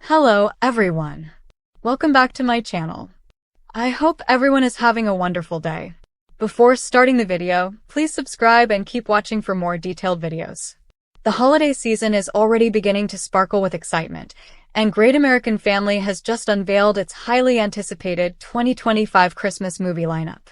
Hello, everyone. Welcome back to my channel. I hope everyone is having a wonderful day. Before starting the video, please subscribe and keep watching for more detailed videos. The holiday season is already beginning to sparkle with excitement, and Great American Family has just unveiled its highly anticipated 2025 Christmas movie lineup.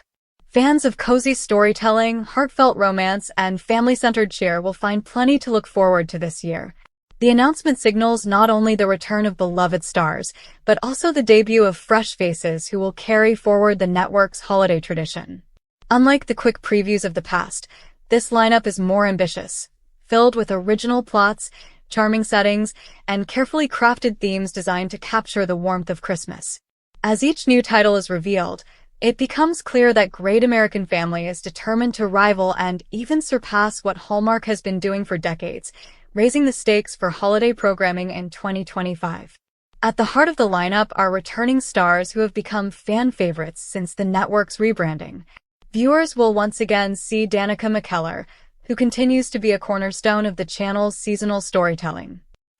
Fans of cozy storytelling, heartfelt romance, and family-centered cheer will find plenty to look forward to this year. The announcement signals not only the return of beloved stars, but also the debut of fresh faces who will carry forward the network's holiday tradition. Unlike the quick previews of the past, this lineup is more ambitious, filled with original plots, charming settings, and carefully crafted themes designed to capture the warmth of Christmas. As each new title is revealed, it becomes clear that Great American Family is determined to rival and even surpass what Hallmark has been doing for decades, raising the stakes for holiday programming in 2025. At the heart of the lineup are returning stars who have become fan favorites since the network's rebranding. Viewers will once again see Danica McKellar, who continues to be a cornerstone of the channel's seasonal storytelling.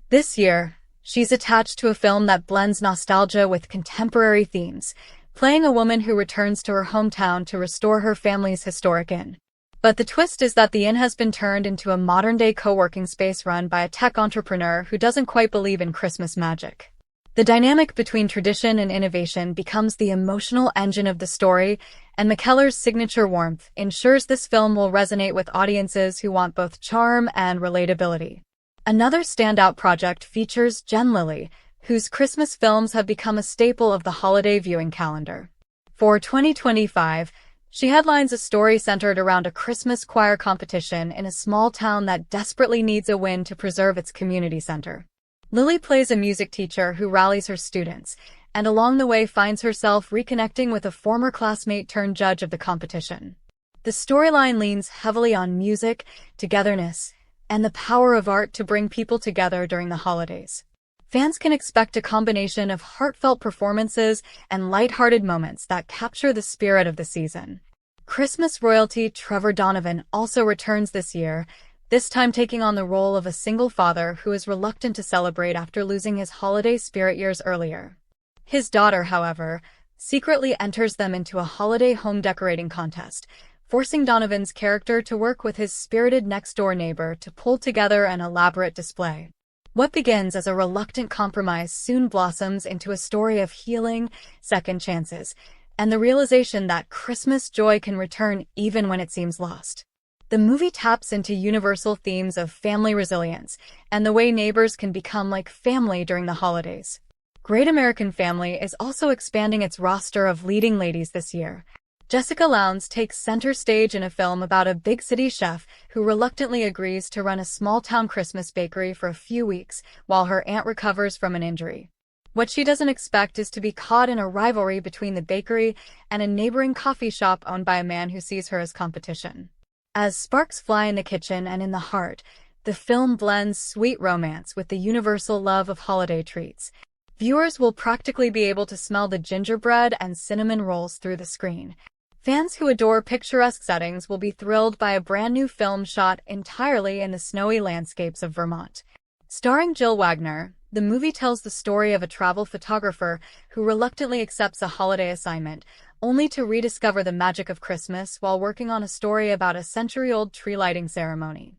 This year, she's attached to a film that blends nostalgia with contemporary themes, playing a woman who returns to her hometown to restore her family's historic inn. But the twist is that the inn has been turned into a modern-day co-working space run by a tech entrepreneur who doesn't quite believe in Christmas magic. The dynamic between tradition and innovation becomes the emotional engine of the story, and McKellar's signature warmth ensures this film will resonate with audiences who want both charm and relatability. Another standout project features Jen Lilly, whose Christmas films have become a staple of the holiday viewing calendar. For 2025, she headlines a story centered around a Christmas choir competition in a small town that desperately needs a win to preserve its community center. Lily plays a music teacher who rallies her students, and along the way finds herself reconnecting with a former classmate turned judge of the competition. The storyline leans heavily on music, togetherness, and the power of art to bring people together during the holidays. Fans can expect a combination of heartfelt performances and lighthearted moments that capture the spirit of the season. Christmas royalty Trevor Donovan also returns this year, this time taking on the role of a single father who is reluctant to celebrate after losing his holiday spirit years earlier. His daughter, however, secretly enters them into a holiday home decorating contest, forcing Donovan's character to work with his spirited next-door neighbor to pull together an elaborate display. What begins as a reluctant compromise soon blossoms into a story of healing, second chances, and the realization that Christmas joy can return even when it seems lost. The movie taps into universal themes of family resilience and the way neighbors can become like family during the holidays. Great American Family is also expanding its roster of leading ladies this year. Jessica Lowndes takes center stage in a film about a big-city chef who reluctantly agrees to run a small-town Christmas bakery for a few weeks while her aunt recovers from an injury. What she doesn't expect is to be caught in a rivalry between the bakery and a neighboring coffee shop owned by a man who sees her as competition. As sparks fly in the kitchen and in the heart, the film blends sweet romance with the universal love of holiday treats. Viewers will practically be able to smell the gingerbread and cinnamon rolls through the screen. Fans who adore picturesque settings will be thrilled by a brand new film shot entirely in the snowy landscapes of Vermont. Starring Jill Wagner, the movie tells the story of a travel photographer who reluctantly accepts a holiday assignment, only to rediscover the magic of Christmas while working on a story about a century-old tree lighting ceremony.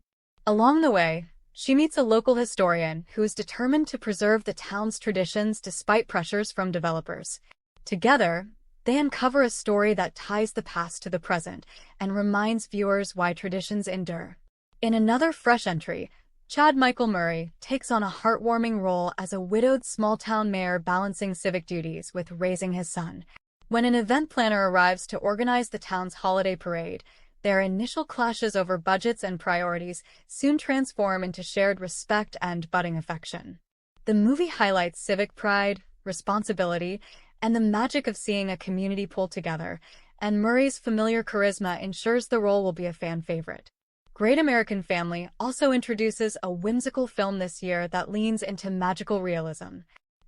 Along the way, she meets a local historian who is determined to preserve the town's traditions despite pressures from developers. Together, they uncover a story that ties the past to the present and reminds viewers why traditions endure. In another fresh entry, Chad Michael Murray takes on a heartwarming role as a widowed small-town mayor balancing civic duties with raising his son. When an event planner arrives to organize the town's holiday parade, their initial clashes over budgets and priorities soon transform into shared respect and budding affection. The movie highlights civic pride, responsibility, and the magic of seeing a community pull together, and Murray's familiar charisma ensures the role will be a fan favorite. Great American Family also introduces a whimsical film this year that leans into magical realism.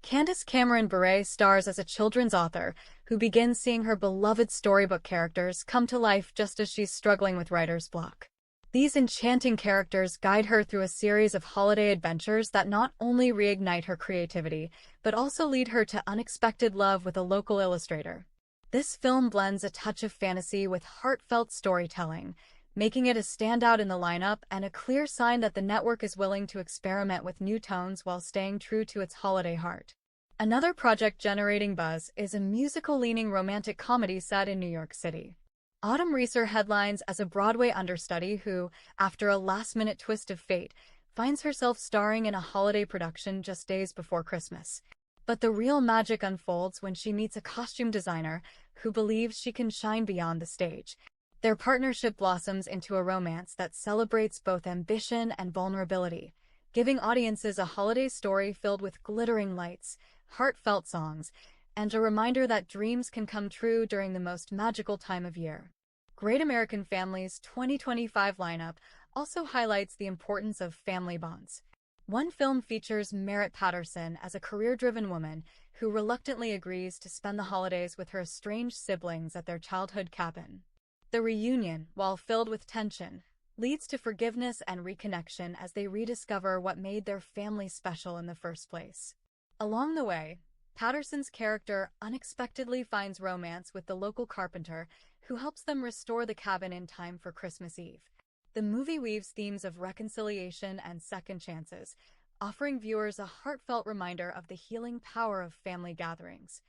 Candace Cameron Bure stars as a children's author who begins seeing her beloved storybook characters come to life just as she's struggling with writer's block. These enchanting characters guide her through a series of holiday adventures that not only reignite her creativity, but also lead her to unexpected love with a local illustrator. This film blends a touch of fantasy with heartfelt storytelling, making it a standout in the lineup and a clear sign that the network is willing to experiment with new tones while staying true to its holiday heart. Another project generating buzz is a musical-leaning romantic comedy set in New York City. Autumn Reeser headlines as a Broadway understudy who, after a last-minute twist of fate, finds herself starring in a holiday production just days before Christmas. But the real magic unfolds when she meets a costume designer who believes she can shine beyond the stage. Their partnership blossoms into a romance that celebrates both ambition and vulnerability, giving audiences a holiday story filled with glittering lights, heartfelt songs, and a reminder that dreams can come true during the most magical time of year. Great American Family's 2025 lineup also highlights the importance of family bonds. One film features Merritt Patterson as a career-driven woman who reluctantly agrees to spend the holidays with her estranged siblings at their childhood cabin. The reunion, while filled with tension, leads to forgiveness and reconnection as they rediscover what made their family special in the first place. Along the way, Patterson's character unexpectedly finds romance with the local carpenter who helps them restore the cabin in time for Christmas Eve. The movie weaves themes of reconciliation and second chances, offering viewers a heartfelt reminder of the healing power of family gatherings.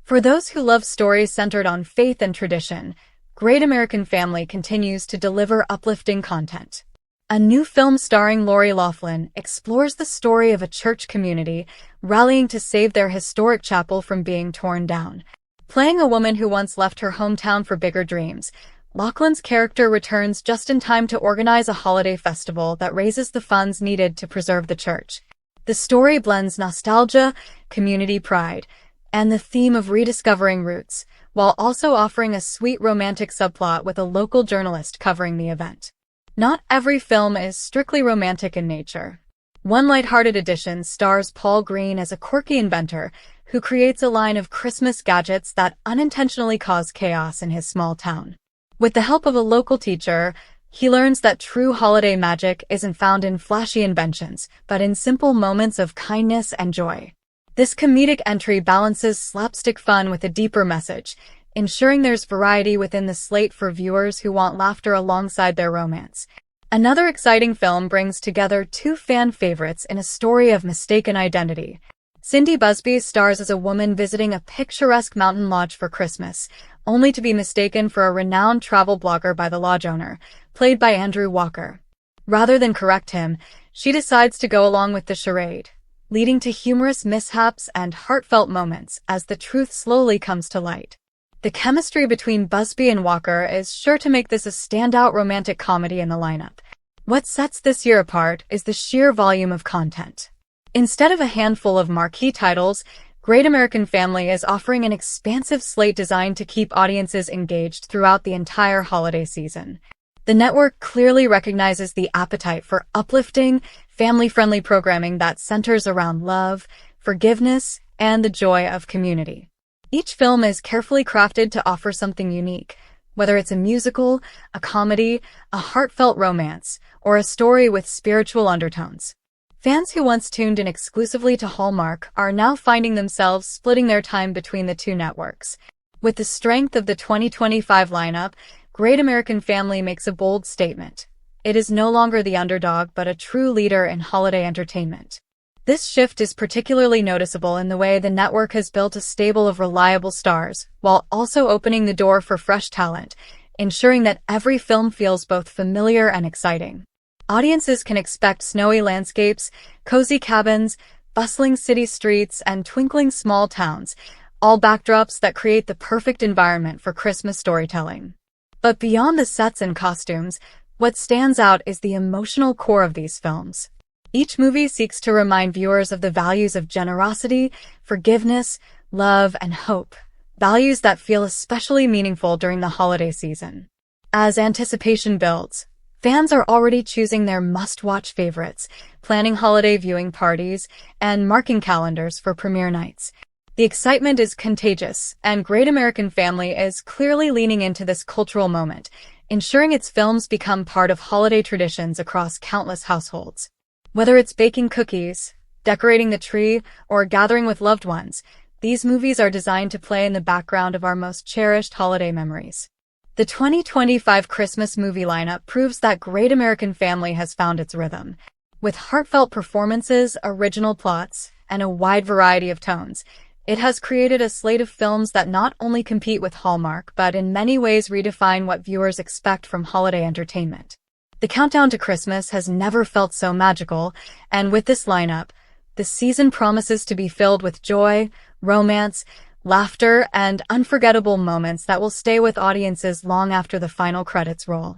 For those who love stories centered on faith and tradition, Great American Family continues to deliver uplifting content. A new film starring Lori Loughlin explores the story of a church community rallying to save their historic chapel from being torn down. Playing a woman who once left her hometown for bigger dreams, Loughlin's character returns just in time to organize a holiday festival that raises the funds needed to preserve the church. The story blends nostalgia, community pride, and the theme of rediscovering roots, while also offering a sweet romantic subplot with a local journalist covering the event. Not every film is strictly romantic in nature. One lighthearted edition stars Paul Green as a quirky inventor who creates a line of Christmas gadgets that unintentionally cause chaos in his small town. With the help of a local teacher, he learns that true holiday magic isn't found in flashy inventions, but in simple moments of kindness and joy. This comedic entry balances slapstick fun with a deeper message, ensuring there's variety within the slate for viewers who want laughter alongside their romance. Another exciting film brings together two fan favorites in a story of mistaken identity. Cindy Busby stars as a woman visiting a picturesque mountain lodge for Christmas, only to be mistaken for a renowned travel blogger by the lodge owner, played by Andrew Walker. Rather than correct him, she decides to go along with the charade, leading to humorous mishaps and heartfelt moments as the truth slowly comes to light. The chemistry between Busby and Walker is sure to make this a standout romantic comedy in the lineup. What sets this year apart is the sheer volume of content. Instead of a handful of marquee titles, Great American Family is offering an expansive slate designed to keep audiences engaged throughout the entire holiday season. The network clearly recognizes the appetite for uplifting, family-friendly programming that centers around love, forgiveness, and the joy of community. Each film is carefully crafted to offer something unique, whether it's a musical, a comedy, a heartfelt romance, or a story with spiritual undertones. Fans who once tuned in exclusively to Hallmark are now finding themselves splitting their time between the two networks. With the strength of the 2025 lineup, Great American Family makes a bold statement. It is no longer the underdog but a true leader in holiday entertainment. This shift is particularly noticeable in the way the network has built a stable of reliable stars, while also opening the door for fresh talent, ensuring that every film feels both familiar and exciting. Audiences can expect snowy landscapes, cozy cabins, bustling city streets, and twinkling small towns, all backdrops that create the perfect environment for Christmas storytelling. But beyond the sets and costumes, what stands out is the emotional core of these films. Each movie seeks to remind viewers of the values of generosity, forgiveness, love, and hope, values that feel especially meaningful during the holiday season. As anticipation builds, fans are already choosing their must-watch favorites, planning holiday viewing parties, and marking calendars for premiere nights. The excitement is contagious, and Great American Family is clearly leaning into this cultural moment, ensuring its films become part of holiday traditions across countless households. Whether it's baking cookies, decorating the tree, or gathering with loved ones, these movies are designed to play in the background of our most cherished holiday memories. The 2025 Christmas movie lineup proves that Great American Family has found its rhythm. With heartfelt performances, original plots, and a wide variety of tones, it has created a slate of films that not only compete with Hallmark, but in many ways redefine what viewers expect from holiday entertainment. The countdown to Christmas has never felt so magical, and with this lineup, the season promises to be filled with joy, romance, laughter, and unforgettable moments that will stay with audiences long after the final credits roll.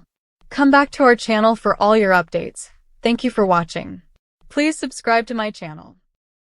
Come back to our channel for all your updates. Thank you for watching. Please subscribe to my channel.